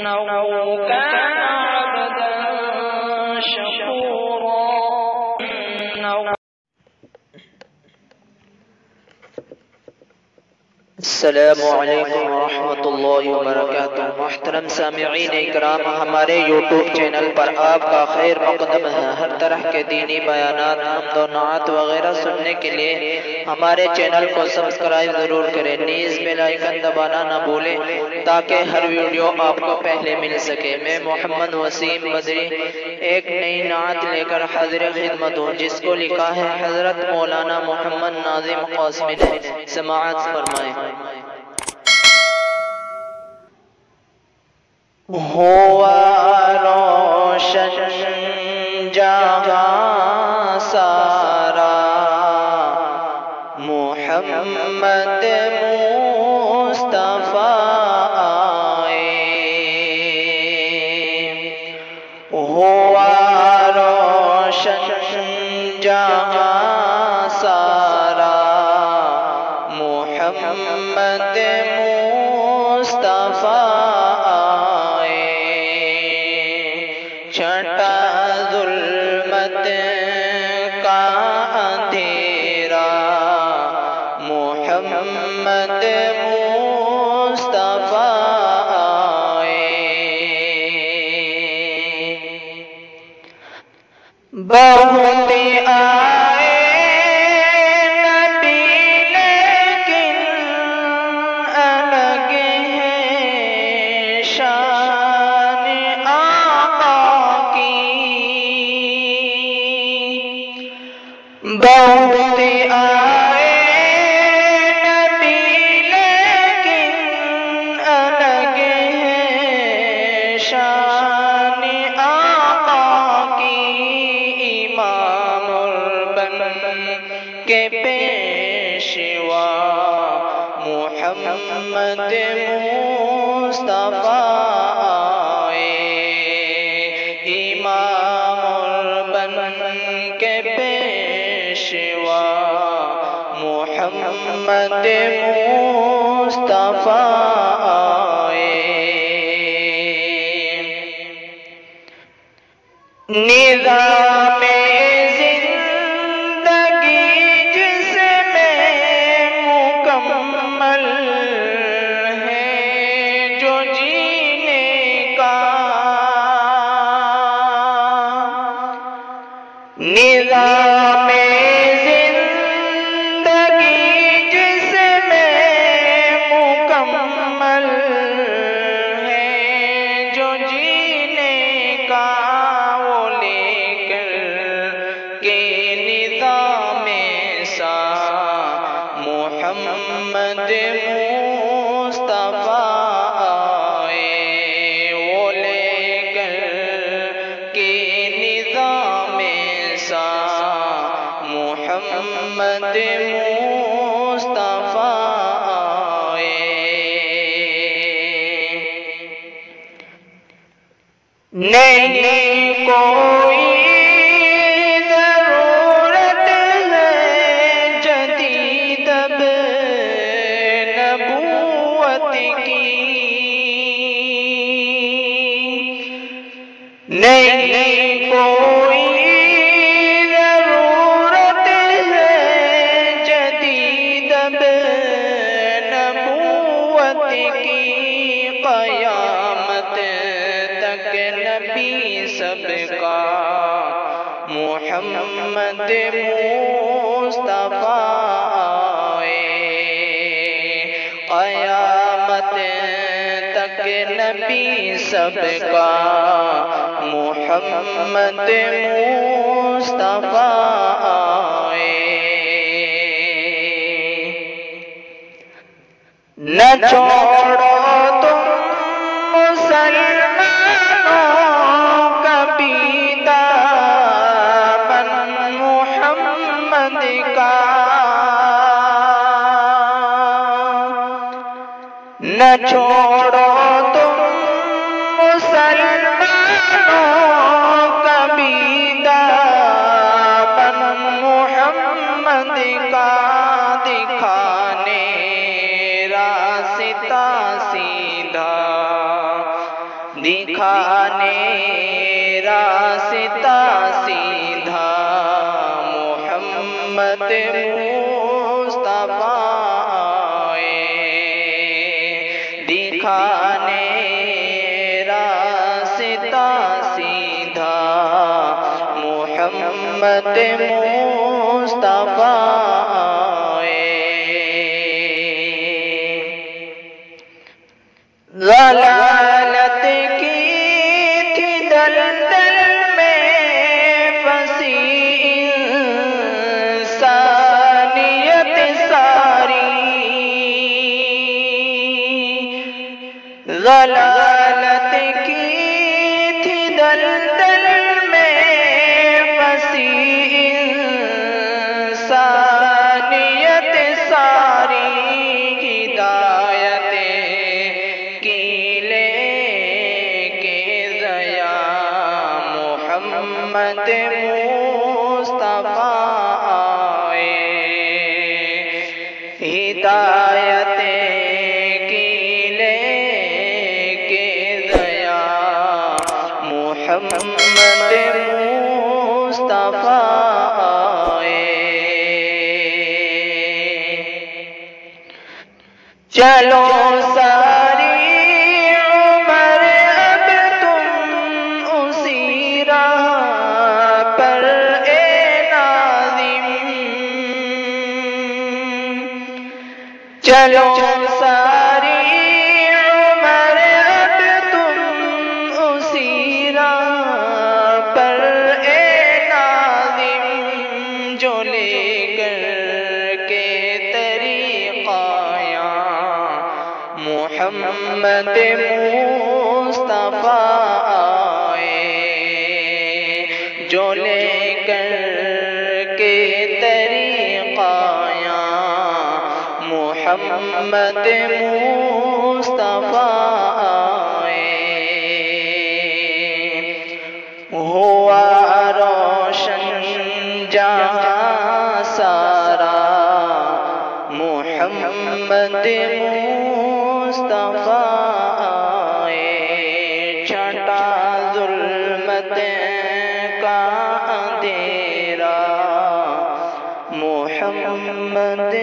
إنه كان عبدا شكورا. السلام علیکم ورحمۃ اللہ وبرکاتہ. محترم سامعین اکرام، ہمارے یوٹیوب چینل پر آپ کا خیر مقدم ہے. ہر طرح کے دینی بیانات، حمد و نعت وغیرہ سننے کے لیے ہمارے چینل کو سبسکرائب ضرور کریں. نیز بیل آئیکن دبانا نہ بھولیں تاکہ ہر ویڈیو آپ کو پہلے مل سکے. میں محمد وسیم بدری ایک نئی نعت لے کر حاضر خدمت ہوں، جس کو لکھا ہے حضرت مولانا محمد ناظم قاسمی نے. سماعت فرمائیں. ہوا روشن جہاں سارا، محمد مصطفی آئے. ہوا روشن جہاں سارا، محمد مصطفی چھٹا ظلمت کا اندھیرا، محمد مصطفی بہت آئے نبی لیکن الگ ہے شان آقا کی. بہت آئے نبی لیکن الگ ہے شان آقا کی. امام البن کے پیشوا محمد مصطفی آئے. امام البن کے پیشوا محمد مصطفی آئے. نظام زندگی جس میں مکمل ہے جو جینے کا، نظام زندگی جس میں مکمل ہے جو جینے کا، محمد مصطفی آئے. وہ لے کر کے نظام سا محمد مصطفی آئے. نہیں کوئی نہیں کوئی ضرورت ہے جدید نبوت کی. قیامت تک نبی سب کا محمد مصطفی آئے. قیامت تک نبی سب کا محمد مصطفی آئے. نہ چھوڑو تم مسلمانوں کبھی دامن محمد کا. نہ چھوڑو تم مسلمانوں کبھی دامن محمد کا. دکھانے راستہ سیدھا دکھانے راستہ سیدھا محمد مصطفیٰ دکھانے راستہ سیدھا محمد مصطفیٰ ضلالت کی تھی دلدل میں پھنسی انسانیت ساری ضلالت کی تھی دلدل میں پھنسی انسانیت ساری محمد مصطفیٰ ہدایت کی لے کے دیا محمد مصطفیٰ چلو ساری عمر اب تم اسی راہ پر اے ناظم چلو ساری عمر اب تم اسی راہ پر اے ناظم جو لے کر کے طریقہ محمد مصطفیٰ جو لے کر کے طریقہ محمد مصطفیٰ ہوا روشن جہاں سارا محمد مصطفیٰ چھٹا ظلمت کا اندھیرا محمد